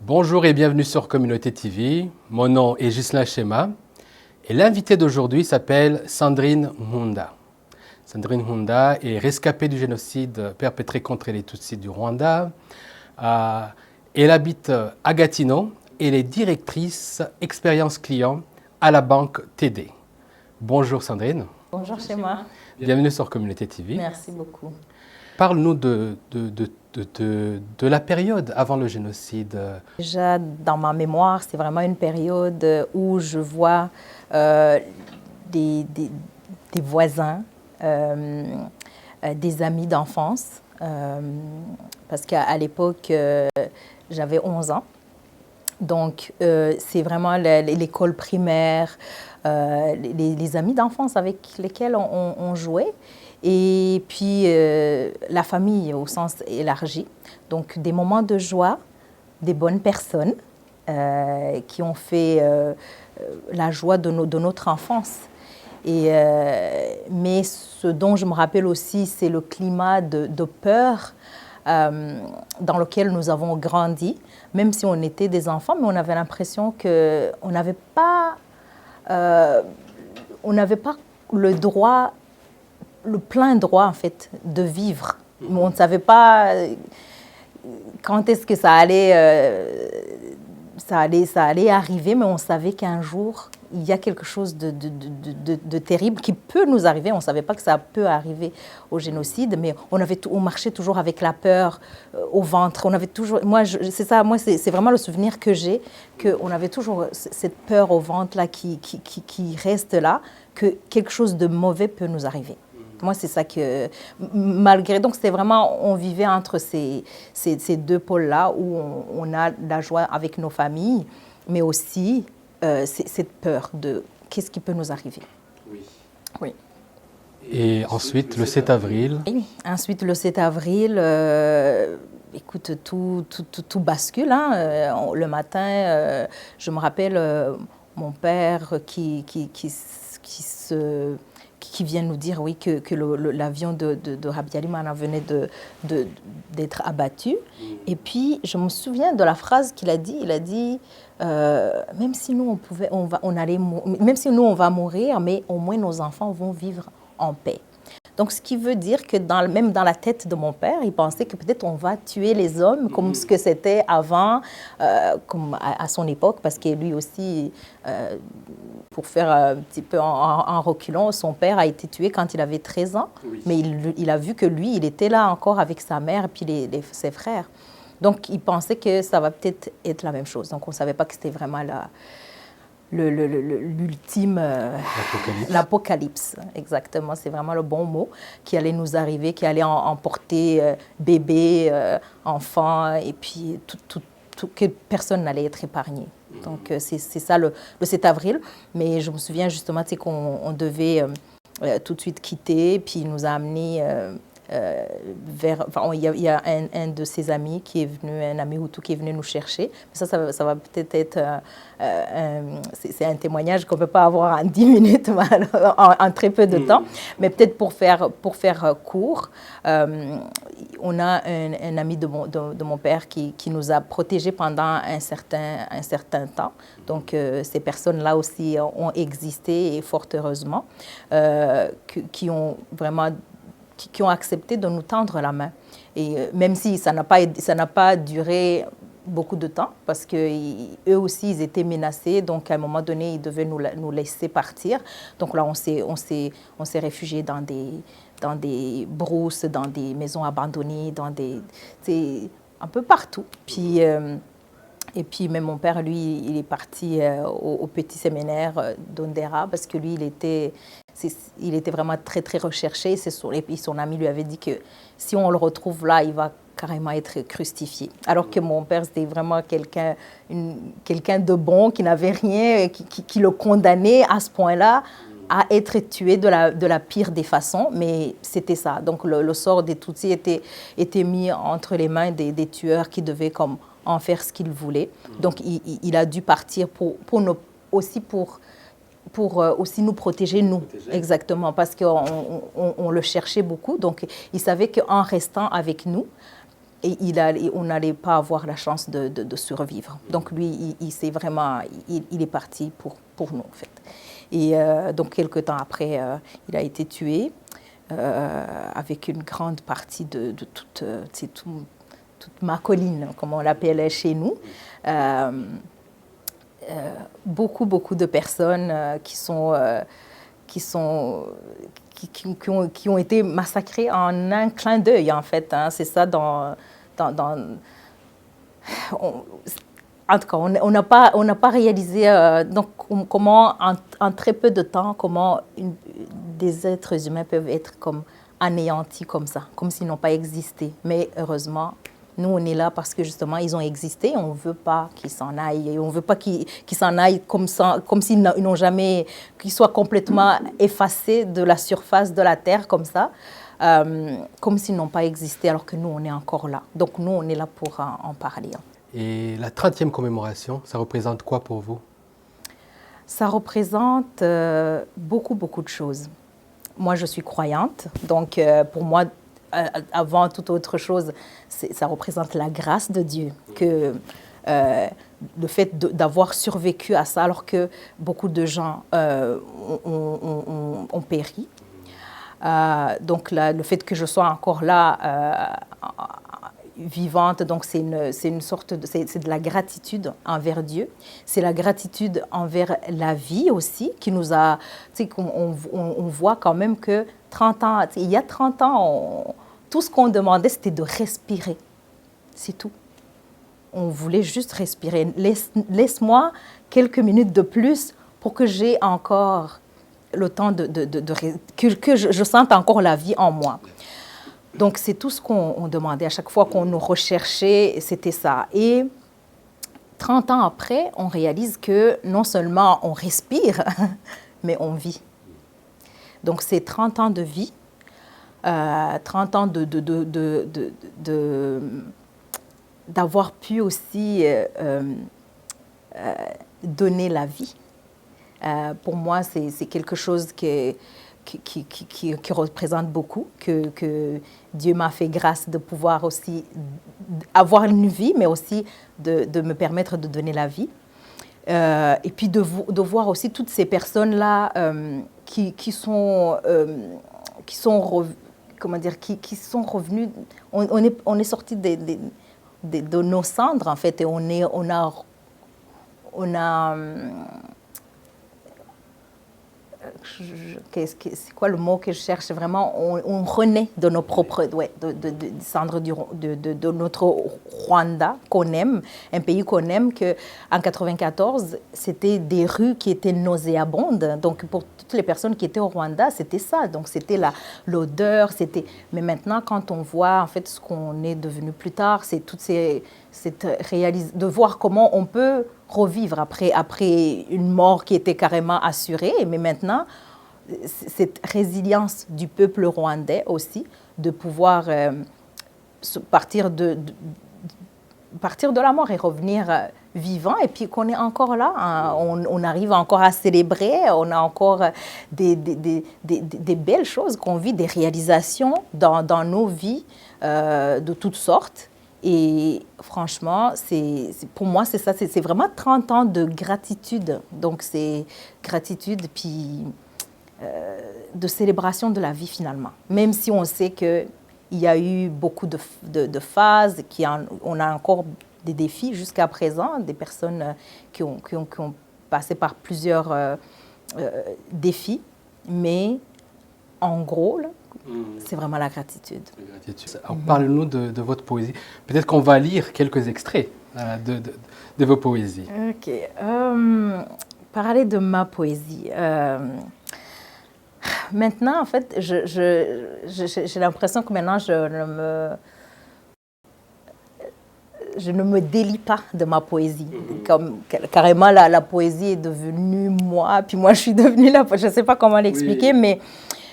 Bonjour et bienvenue sur Communauté TV. Mon nom est Ghislain Chema et l'invité d'aujourd'hui s'appelle Sandrine Nkunda. Sandrine Nkunda est rescapée du génocide perpétré contre les Tutsis du Rwanda. Elle habite à Gatineau et elle est directrice expérience client à la banque TD. Bonjour Sandrine. Bonjour Chema. Bienvenue sur Communauté TV. Merci beaucoup. Parle-nous de la période avant le génocide. Déjà, dans ma mémoire, c'est vraiment une période où je vois des voisins, des amis d'enfance, parce qu'à l'époque, j'avais 11 ans. Donc, c'est vraiment l'école primaire, les amis d'enfance avec lesquels on jouait. Et puis, la famille au sens élargi. Donc, des moments de joie, des bonnes personnes qui ont fait la joie de notre enfance. Mais ce dont je me rappelle aussi, c'est le climat de peur dans lequel nous avons grandi. Même si on était des enfants, mais on avait l'impression qu'on n'avait pas le droit, le plein droit en fait de vivre. Mais on ne savait pas quand est-ce que ça allait arriver, mais on savait qu'un jour il y a quelque chose de terrible qui peut nous arriver. On ne savait pas que ça peut arriver au génocide, mais on marchait toujours avec la peur au ventre. On avait toujours, c'est vraiment le souvenir que j'ai, qu'on avait toujours cette peur au ventre là qui reste là, que quelque chose de mauvais peut nous arriver. Moi, c'est ça que, malgré... Donc, c'était vraiment, on vivait entre ces deux pôles-là où on a la joie avec nos familles, mais aussi cette peur de qu'est-ce qui peut nous arriver. Oui. Et ensuite, le 7 avril. Oui. Ensuite, le 7 avril, écoute, tout bascule. Hein. Le matin, je me rappelle mon père qui vient nous dire oui, que l'avion de Habyarimana venait d'être abattu. Et puis, je me souviens de la phrase qu'il a dit. Il a dit, même si nous, même si nous, on va mourir, mais au moins nos enfants vont vivre en paix. Donc, ce qui veut dire que même dans la tête de mon père, il pensait que peut-être on va tuer les hommes comme ce que c'était avant, comme à son époque, parce que lui aussi, pour faire un petit peu en reculant, son père a été tué quand il avait 13 ans, mais il a vu que lui, il était là encore avec sa mère et puis ses frères. Donc, il pensait que ça va peut-être être la même chose. Donc, on ne savait pas que c'était vraiment l'ultime... L'apocalypse, exactement. C'est vraiment le bon mot qui allait nous arriver, qui allait emporter bébés, enfants, et puis que personne n'allait être épargné. Donc, c'est ça le 7 avril. Mais je me souviens justement qu'on devait tout de suite quitter, puis il nous a amenés... il y a un de ses amis qui est venu, un ami Hutu qui est venu nous chercher. Ça va peut-être être c'est un témoignage qu'on ne peut pas avoir en 10 minutes, en très peu de temps. Mais peut-être pour faire court, on a un ami de mon père qui nous a protégés pendant un certain temps. Donc, ces personnes-là aussi ont existé, et fort heureusement, qui ont vraiment... qui ont accepté de nous tendre la main. Et même si ça n'a pas duré beaucoup de temps, parce qu'eux aussi, ils étaient menacés. Donc, à un moment donné, ils devaient nous laisser partir. Donc là, on s'est réfugiés dans des brousses, dans des maisons abandonnées, un peu partout. Puis... Et puis, même mon père, lui, il est parti au petit séminaire d'Ondera parce que lui, il était vraiment très, très recherché. Et puis, son ami lui avait dit que si on le retrouve là, il va carrément être crucifié. Alors que mon père, c'était vraiment quelqu'un de bon, qui n'avait rien, qui le condamnait à ce point-là à être tué de la pire des façons, mais c'était ça. Donc, le sort des Tutsis était mis entre les mains des tueurs qui devaient comme en faire ce qu'il voulait. Donc, il a dû partir aussi nous protéger, nous. Exactement, parce qu'on le cherchait beaucoup. Donc, il savait qu'en restant avec nous, on n'allait pas avoir la chance de survivre. Donc lui, il est parti pour nous en fait. Et donc quelques temps après, il a été tué avec une grande partie de toute ma colline, comme on l'appelait chez nous. Beaucoup de personnes qui ont été massacrées en un clin d'œil, en fait. Hein. C'est ça en tout cas, on n'a pas réalisé donc, comment, en très peu de temps, comment des êtres humains peuvent être comme anéantis comme ça, comme s'ils n'ont pas existé. Mais heureusement, nous, on est là parce que justement, ils ont existé. On ne veut pas qu'ils s'en aillent. Et on ne veut pas qu'ils s'en aillent comme s'ils n'ont jamais, qu'ils soient complètement effacés de la surface de la Terre comme ça, comme s'ils n'ont pas existé alors que nous, on est encore là. Donc, nous, on est là pour en parler. Et la 30e commémoration, ça représente quoi pour vous? Ça représente beaucoup de choses. Moi, je suis croyante. Donc, pour moi, avant toute autre chose, ça représente la grâce de Dieu, que le fait d'avoir survécu à ça alors que beaucoup de gens ont péri. Donc le fait que je sois encore là, vivante, donc c'est une sorte c'est de la gratitude envers Dieu. C'est la gratitude envers la vie aussi qui nous a, tu sais, on voit quand même que 30 ans, il y a 30 ans, tout ce qu'on demandait, c'était de respirer. C'est tout. On voulait juste respirer. Laisse-moi quelques minutes de plus pour que j'ai encore le temps que je sente encore la vie en moi. Donc, c'est tout ce qu'on demandait. À chaque fois qu'on nous recherchait, c'était ça. Et 30 ans après, on réalise que non seulement on respire, mais on vit. Donc, c'est 30 ans de vie, 30 ans d'avoir pu aussi donner la vie. Pour moi, c'est quelque chose qui représente beaucoup, que Dieu m'a fait grâce de pouvoir aussi avoir une vie, mais aussi de me permettre de donner la vie. Et puis de voir aussi toutes ces personnes-là qui sont revenues. On est sortis de nos cendres, en fait, et on a c'est quoi le mot que je cherche vraiment? On renaît de nos propres, de cendres de notre Rwanda qu'on aime, un pays qu'on aime, que en 94 c'était des rues qui étaient nauséabondes. Donc pour toutes les personnes qui étaient au Rwanda, c'était ça. Donc c'était l'odeur, c'était. Mais maintenant, quand on voit en fait ce qu'on est devenu plus tard, c'est toutes de voir comment on peut revivre après une mort qui était carrément assurée. Mais maintenant, cette résilience du peuple rwandais aussi, de pouvoir partir de la mort et revenir vivant, et puis qu'on est encore là, hein, on arrive encore à célébrer, on a encore des belles choses qu'on vit, des réalisations dans nos vies de toutes sortes. Et franchement, pour moi, c'est ça, c'est vraiment 30 ans de gratitude. Donc, c'est gratitude, puis de célébration de la vie, finalement. Même si on sait qu'il y a eu beaucoup de phases, on a encore des défis jusqu'à présent, des personnes qui ont passé par plusieurs défis. Mais en gros, là, c'est vraiment la gratitude. Alors, parle-nous de votre poésie. Peut-être qu'on va lire quelques extraits de vos poésies. OK. Parler de ma poésie. Maintenant, en fait, j'ai l'impression que maintenant, je ne me délie pas de ma poésie. Comme, carrément, la poésie est devenue moi, puis moi, je suis devenue là. Je ne sais pas comment l'expliquer, oui.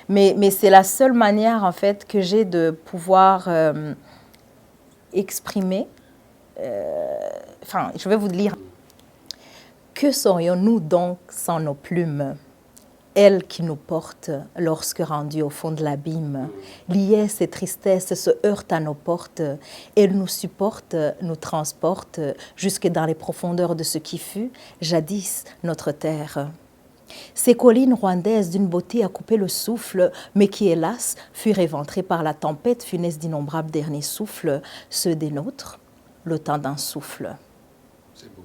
Mais c'est la seule manière, en fait, que j'ai de pouvoir exprimer. Je vais vous lire. Que serions-nous donc sans nos plumes? elle qui nous porte lorsque rendus au fond de l'abîme. Liesse et tristesse se heurtent à nos portes. Elle nous supporte, nous transporte jusque dans les profondeurs de ce qui fut jadis notre terre. Ces collines rwandaises d'une beauté à couper le souffle, mais qui, hélas, furent éventrées par la tempête funeste d'innombrables derniers souffles, ceux des nôtres, le temps d'un souffle. C'est beau.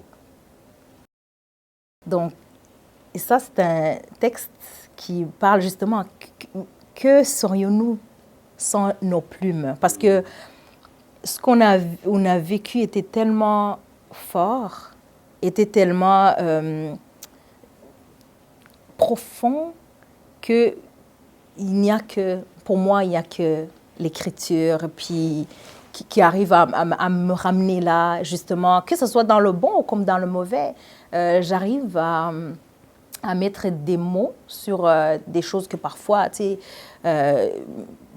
Donc, et ça, c'est un texte qui parle justement que serions-nous sans nos plumes? Parce que ce on a vécu était tellement fort, était tellement profond que il n'y a que, pour moi, il n'y a que l'écriture, puis qui arrive à me ramener là, justement, que ce soit dans le bon comme dans le mauvais. J'arrive à mettre des mots sur des choses que parfois, tu sais,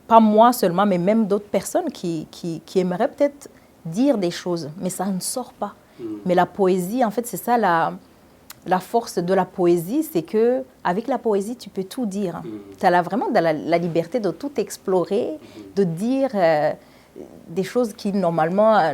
pas moi seulement, mais même d'autres personnes qui aimeraient peut-être dire des choses, mais ça ne sort pas. Mais la poésie, en fait, c'est ça la force de la poésie, c'est qu'avec la poésie, tu peux tout dire. Tu as vraiment la liberté de tout explorer, de dire des choses qui, normalement,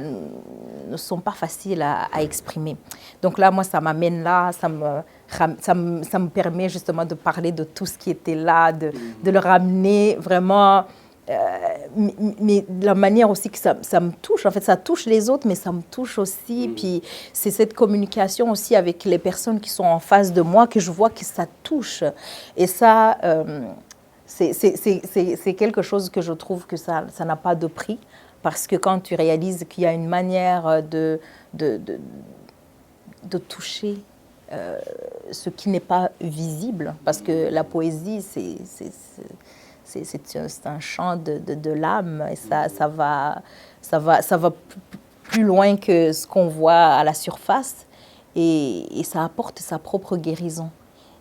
ne sont pas faciles à exprimer. Donc là, moi, ça m'amène là, ça me permet justement de parler de tout ce qui était là, de le ramener vraiment, mais de la manière aussi que ça me touche. En fait, ça touche les autres, mais ça me touche aussi. Puis c'est cette communication aussi avec les personnes qui sont en face de moi que je vois que ça touche. Et ça, c'est quelque chose que je trouve que ça n'a pas de prix. Parce que quand tu réalises qu'il y a une manière de toucher ce qui n'est pas visible, parce que la poésie, c'est un chant de l'âme, et ça va plus loin que ce qu'on voit à la surface, et ça apporte sa propre guérison.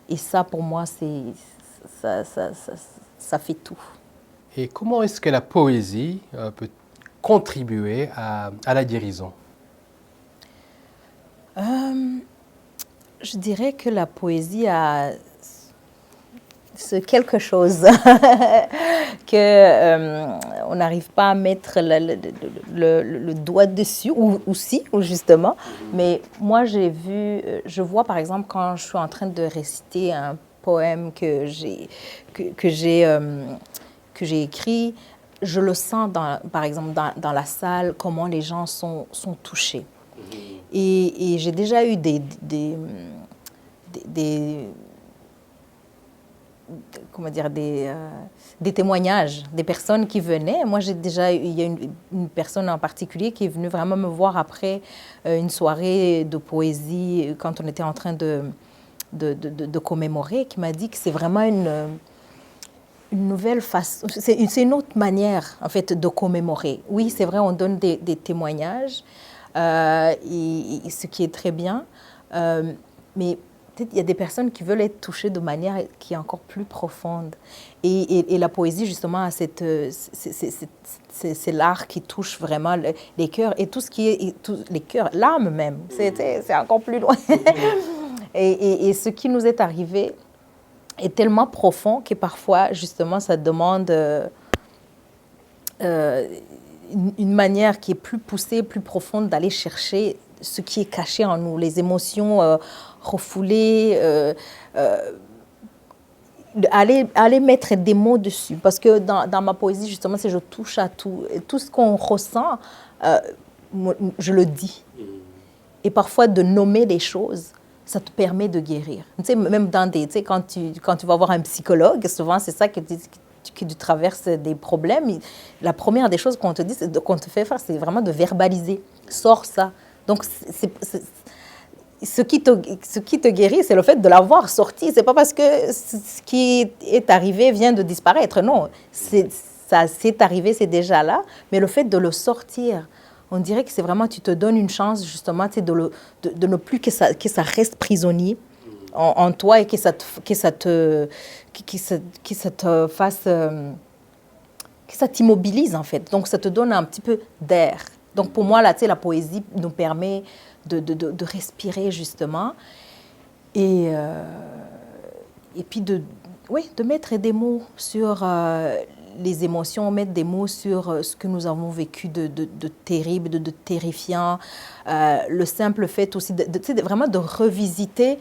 Et ça, pour moi, ça fait tout. Et comment est-ce que la poésie peut contribuer à la guérison? Je dirais que la poésie a ce quelque chose qu'on n'arrive pas à mettre le doigt dessus, ou si, ou justement. Mais moi, je vois par exemple quand je suis en train de réciter un poème que j'ai écrit, je le sens, par exemple, dans la salle, comment les gens sont touchés. Et j'ai déjà eu des témoignages, des personnes qui venaient. Moi, il y a une personne en particulier qui est venue vraiment me voir après une soirée de poésie, quand on était en train de commémorer, qui m'a dit que c'est vraiment une nouvelle façon, c'est une autre manière, en fait, de commémorer. Oui, c'est vrai, on donne des témoignages, et ce qui est très bien, mais peut-être il y a des personnes qui veulent être touchées de manière qui est encore plus profonde. Et la poésie, justement, c'est l'art qui touche vraiment les cœurs, et tout ce qui est les cœurs, l'âme même, c'est encore plus loin. Et ce qui nous est arrivé est tellement profond que parfois, justement, ça demande une manière qui est plus poussée, plus profonde, d'aller chercher ce qui est caché en nous, les émotions refoulées, aller mettre des mots dessus. Parce que dans ma poésie, justement, je touche à tout. Et tout ce qu'on ressent, je le dis. Et parfois, de nommer les choses, ça te permet de guérir. Tu sais, même quand tu vas voir un psychologue, souvent, c'est ça que tu traverses des problèmes. La première des choses qu'on te dit, qu'on te fait faire, c'est vraiment de verbaliser. Sors ça. Donc, ce qui te guérit, c'est le fait de l'avoir sorti. C'est pas parce que ce qui est arrivé vient de disparaître. Non, ça c'est arrivé, c'est déjà là. Mais le fait de le sortir, on dirait que c'est vraiment, tu te donnes une chance, justement, de ne plus que ça reste prisonnier en toi, et que ça te fasse, que ça t'immobilise, en fait. Donc, ça te donne un petit peu d'air. Donc, pour moi, là, la poésie nous permet de respirer, justement, et puis oui, de mettre des mots sur les émotions, mettre des mots sur ce que nous avons vécu de terrible, de terrifiant. Le simple fait aussi vraiment de revisiter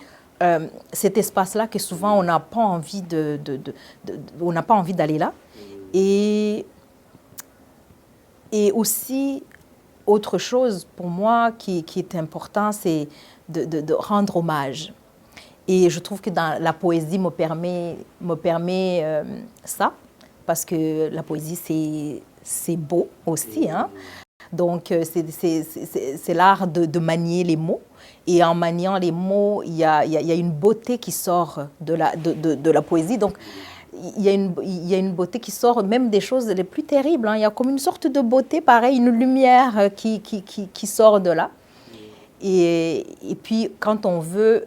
cet espace-là que souvent on n'a pas envie on n'a pas envie d'aller là. Et aussi, autre chose pour moi qui est important, c'est de rendre hommage. Et je trouve que dans la poésie me permet ça, parce que la poésie, c'est beau aussi. Hein? Donc, c'est l'art de manier les mots. Et en maniant les mots, il y a une beauté qui sort de la poésie. Donc, il y a une beauté qui sort même des choses les plus terribles. Hein. Il y a comme une sorte de beauté, pareil, une lumière qui sort de là. Et puis, quand on veut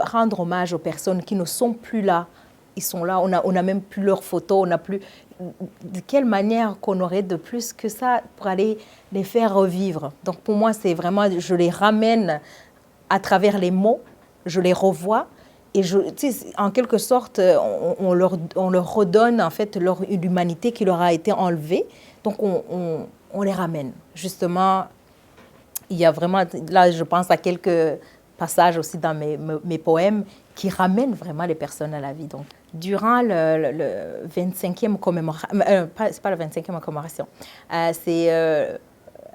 rendre hommage aux personnes qui ne sont plus là, ils sont là, on n'a même plus leurs photos, on n'a plus... De quelle manière qu'on aurait de plus que ça pour aller les faire revivre? Donc, pour moi, c'est vraiment, je les ramène à travers les mots, je les revois, et en quelque sorte, on leur redonne en fait l'humanité qui leur a été enlevée. Donc, on les ramène. Justement, il y a vraiment, là, je pense à quelques passages aussi dans mes poèmes qui ramènent vraiment les personnes à la vie. Donc, durant le 25e commémoration, c'est pas le 25e commémoration, c'est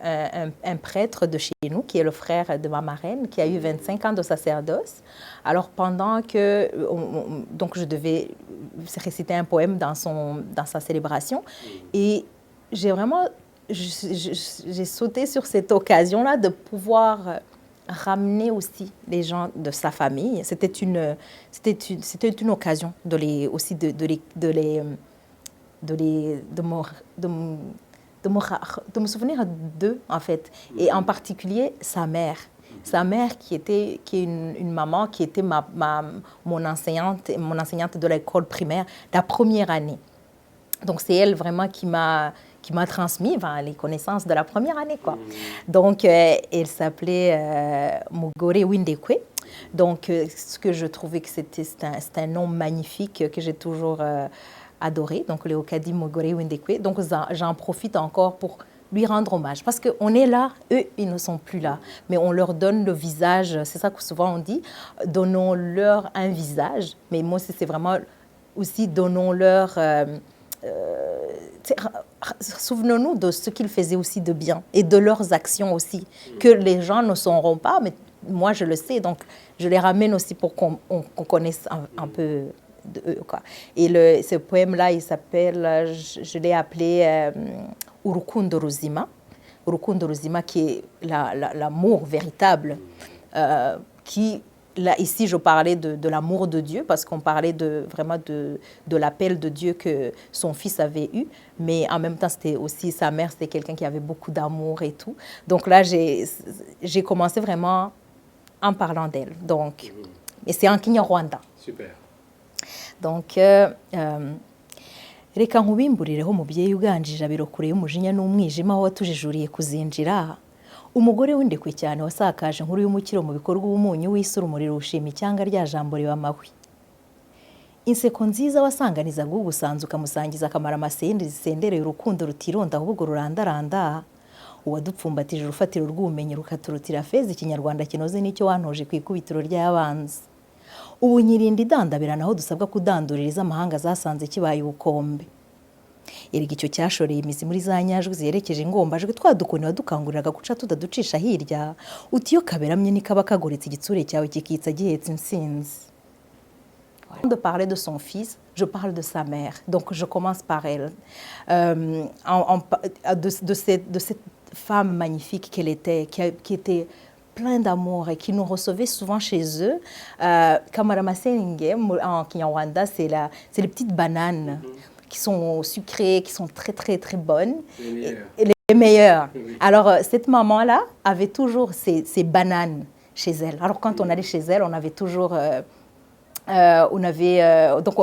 un prêtre de chez nous, qui est le frère de ma marraine, qui a eu 25 ans de sacerdoce. Alors, pendant que... donc, je devais réciter un poème dans sa célébration. Et j'ai vraiment... J'ai sauté sur cette occasion-là de pouvoir ramener aussi les gens de sa famille. C'était une occasion de me souvenir d'eux, en fait. Et en particulier, sa mère. Sa mère qui est une maman, qui était mon enseignante de l'école primaire, la première année. Donc, c'est elle vraiment qui m'a transmis les connaissances de la première année, quoi. Donc, elle s'appelait Mugore Windekwe. Donc, ce que je trouvais que c'est un nom magnifique que j'ai toujours adoré. Donc, le Okadi Mugore Windekwe. Donc, j'en profite encore pour lui rendre hommage. Parce qu'on est là, eux, ils ne sont plus là. Mais on leur donne le visage. C'est ça que souvent on dit. Donnons-leur un visage. Mais moi, c'est vraiment aussi donnons-leur... souvenons-nous de ce qu'ils faisaient aussi de bien et de leurs actions aussi, que les gens ne sauront pas, mais moi je le sais, donc je les ramène aussi pour qu'on connaisse un peu de eux, quoi. Et ce poème-là, il s'appelle, je l'ai appelé Urukundo Ruzima. Urukundo Ruzima, qui est l'amour véritable, qui... Là, ici, je parlais de l'amour de Dieu, parce qu'on parlait vraiment de l'appel de Dieu que son fils avait eu. Mais en même temps, c'était aussi sa mère, c'était quelqu'un qui avait beaucoup d'amour et tout. Donc là, j'ai commencé vraiment en parlant d'elle. Donc, et c'est en Kinyarwanda. Super. Donc, reka nkubimburire mubyeyi uganjije abiro kure y'umujinya n'umwijima aho watujijuriye kuzinjira. Umugore w'indekwe cyane wasakaje inkuru y'umukiro mu bikorwa ubumunyu w'isi urumuri rushima icyanga rya jambo riba amahwi. Inseko nziza wasanganizaga ugusanza ukamusangiza akamara amasende zisendereye urukundo rutironda ahubwo rurandaranda. Uwadupfumbatije urufatiro rw'ubumenyi rukaturutira feza ikinyarwanda kinoze n'icyo wantoje ku ikubitiro ry'abanzi. Ubu nyirinda idandabira naho dusabwa kudanduririza amahanga zasanze kibaye ubukombe. Erega icyo cyashoreye imizi muri za nyajwi ziherekeje ingombajwi twadukoni wadukanguriraga guca tudaducisha hirya, uti iyo kaberamye nikaba kagoretse igitsure cyawe kikitsa gihetse insinzi. De parler de son fils, je parle de sa mère. Donc je commence par elle. De cette femme magnifique qu'elle était, qui était plein d'amour et qui nous recevait souvent chez eux. Kamaramasenge, en Kinyarwanda, c'est les petites bananes qui sont sucrées, qui sont très, très, très bonnes. Les meilleures. Oui. Alors, cette maman-là avait toujours ces bananes chez elle. Alors, quand on allait chez elle, on avait toujours... donc,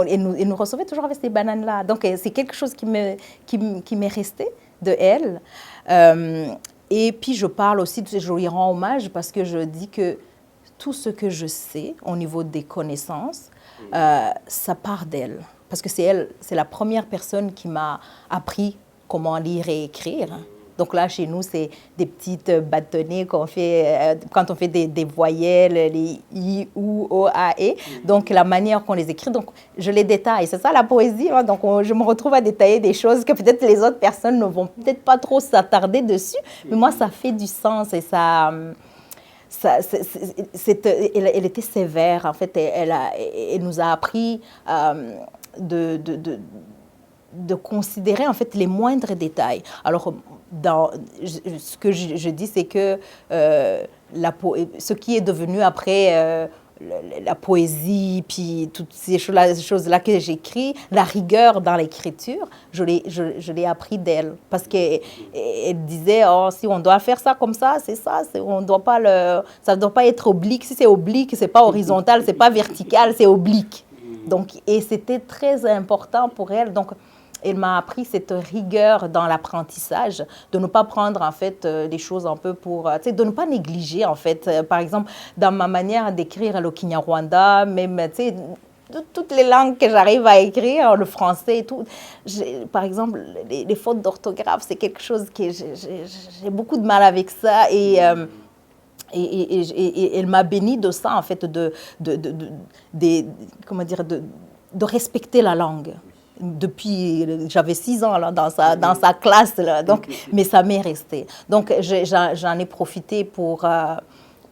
elle nous recevait toujours avec ces bananes-là. Donc, c'est quelque chose qui m'est resté de elle. Et puis, je parle aussi, je lui rends hommage parce que je dis que tout ce que je sais au niveau des connaissances, ça part d'elle. parce que c'est la première personne qui m'a appris comment lire et écrire. Donc là, chez nous, c'est des petites bâtonnets qu'on fait quand on fait des voyelles, les I, OU, O, A, E. Donc la manière qu'on les écrit, donc je les détaille. C'est ça la poésie. Hein? Donc je me retrouve à détailler des choses que peut-être les autres personnes ne vont peut-être pas trop s'attarder dessus. Mais moi, ça fait du sens et ça... elle était sévère, en fait. Elle nous a appris de considérer en fait les moindres détails. Alors, ce que je dis, c'est que ce qui est devenu après la poésie, puis toutes ces choses-là que j'écris, la rigueur dans l'écriture, je l'ai appris d'elle. Parce qu'elle disait, oh, si on doit faire ça comme ça, c'est ça, on doit pas ça ne doit pas être oblique. Si c'est oblique, c'est pas horizontal, c'est pas vertical, c'est oblique. Donc, et c'était très important pour elle. Donc, elle m'a appris cette rigueur dans l'apprentissage, de ne pas prendre en fait des choses un peu pour, de ne pas négliger en fait. Par exemple, dans ma manière d'écrire le Kinyarwanda, même toutes les langues que j'arrive à écrire, le français et tout. Par exemple, les fautes d'orthographe, c'est quelque chose que j'ai beaucoup de mal avec ça et elle m'a béni de ça en fait, comment dire, de respecter la langue. Depuis, j'avais 6 ans là, dans sa classe, là, donc, mais ça m'est resté. Donc, j'en ai profité pour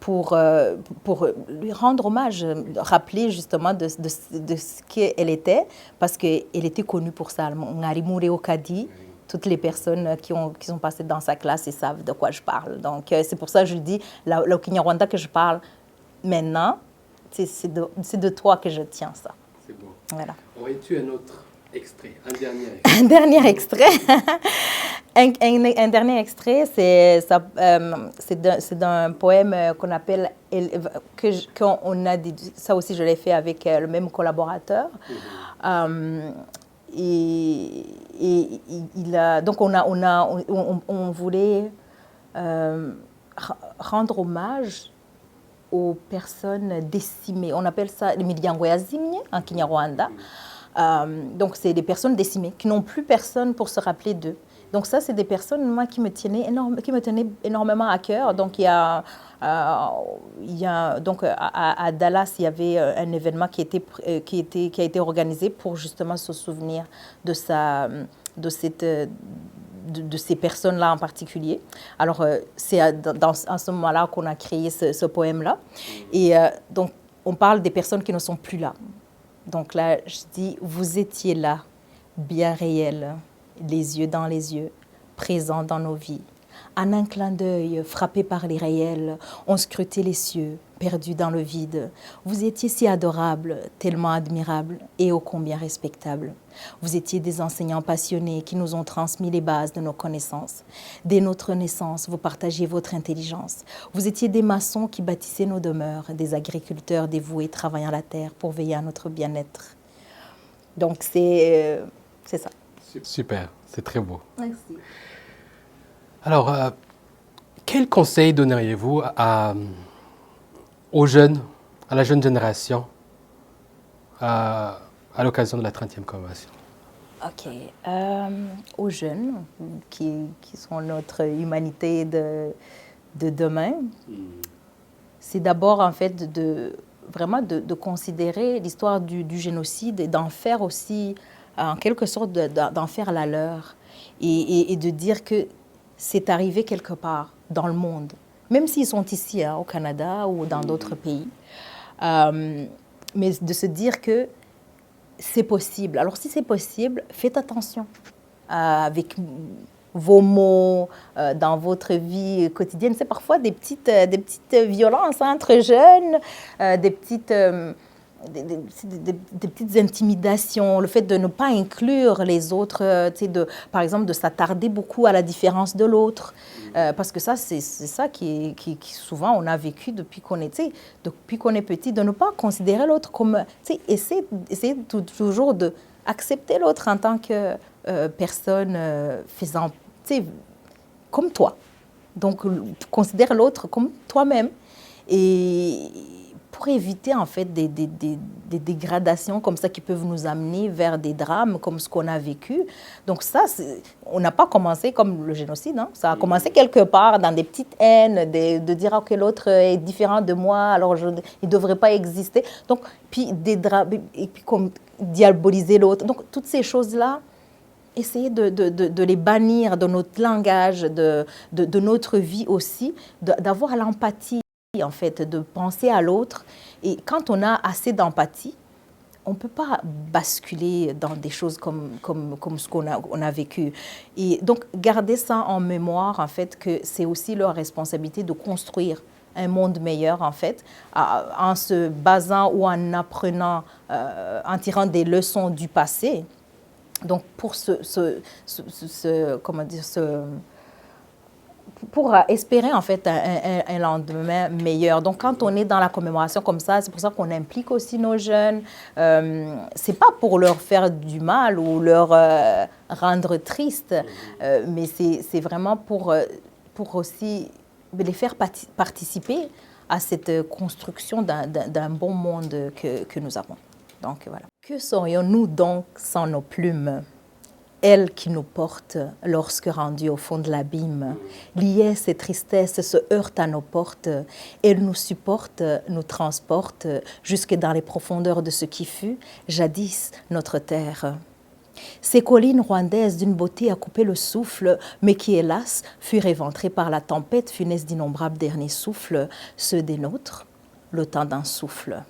lui rendre hommage, rappeler justement de ce qu'elle était, parce qu'elle était connue pour ça. Ngarimure Okadi, toutes les personnes qui sont passées dans sa classe, ils savent de quoi je parle. Donc, c'est pour ça que je dis, le Kinyarwanda que je parle maintenant, c'est de toi que je tiens ça. C'est bon. Voilà. Aurais-tu un autre extrait, un dernier extrait? Un dernier extrait. Un dernier extrait, c'est d'un poème qu'on appelle, qu'on a dit, ça aussi je l'ai fait avec le même collaborateur. Et donc on voulait rendre hommage aux personnes décimées. On appelle ça les Miryango yazimye en Kinyarwanda. Donc, c'est des personnes décimées, qui n'ont plus personne pour se rappeler d'eux. Donc, ça, c'est des personnes, moi, qui me tenaient énormément à cœur. Donc, donc à Dallas, il y avait un événement qui a été organisé pour justement se souvenir de ces personnes-là en particulier. Alors, c'est à ce moment-là qu'on a créé ce poème-là. Et donc, on parle des personnes qui ne sont plus là. Donc là, je dis, vous étiez là, bien réel, les yeux dans les yeux, présents dans nos vies. En un clin d'œil, frappé par les réels, on scrutait les cieux, perdus dans le vide. Vous étiez si adorable, tellement admirable et ô combien respectable. Vous étiez des enseignants passionnés qui nous ont transmis les bases de nos connaissances. Dès notre naissance, vous partagiez votre intelligence. Vous étiez des maçons qui bâtissaient nos demeures, des agriculteurs dévoués travaillant la terre pour veiller à notre bien-être. Donc c'est ça. Super, c'est très beau. Merci. Alors, quel conseil donneriez-vous aux jeunes, à la jeune génération, à l'occasion de la 30e convention? OK. Aux jeunes qui sont notre humanité de demain, c'est d'abord en fait vraiment de considérer l'histoire du génocide et d'en faire aussi, en quelque sorte, d'en faire la leur et de dire que c'est arrivé quelque part dans le monde, même s'ils sont ici au Canada ou dans d'autres pays, mais de se dire que c'est possible. Alors si c'est possible, faites attention avec vos mots, dans votre vie quotidienne. C'est parfois des petites violences entre jeunes, des petites intimidations, le fait de ne pas inclure les autres, par exemple de s'attarder beaucoup à la différence de l'autre, parce que ça, c'est ça qui souvent on a vécu depuis qu'on est petit, de ne pas considérer l'autre comme, essayer toujours d'accepter l'autre en tant que personne faisant, comme toi. Donc, considère l'autre comme toi-même. Et pour éviter en fait des dégradations comme ça qui peuvent nous amener vers des drames comme ce qu'on a vécu. Donc ça, on n'a pas commencé comme le génocide, hein. Ça a commencé quelque part dans des petites haines, de dire que l'autre est différent de moi, alors il ne devrait pas exister. Donc, puis des drames, et puis comme diaboliser l'autre. Donc toutes ces choses-là, essayer de les bannir de notre langage, de notre vie aussi, d'avoir l'empathie, en fait, de penser à l'autre. Et quand on a assez d'empathie, on ne peut pas basculer dans des choses comme ce qu'on a vécu. Et donc, garder ça en mémoire, en fait, que c'est aussi leur responsabilité de construire un monde meilleur, en fait, en se basant ou en apprenant, en tirant des leçons du passé. Donc, pour pour espérer en fait un lendemain meilleur. Donc, quand on est dans la commémoration comme ça, c'est pour ça qu'on implique aussi nos jeunes. C'est pas pour leur faire du mal ou leur rendre tristes, mais c'est vraiment pour aussi les faire participer à cette construction d'un bon monde que nous avons. Donc, voilà. Que serions-nous donc sans nos plumes? Elle qui nous porte lorsque rendue au fond de l'abîme, liesse et tristesse se heurtent à nos portes. Elle nous supporte, nous transporte jusque dans les profondeurs de ce qui fut jadis notre terre. Ces collines rwandaises d'une beauté à couper le souffle, mais qui, hélas, furent éventrées par la tempête funeste d'innombrables derniers souffles, ceux des nôtres, le temps d'un souffle.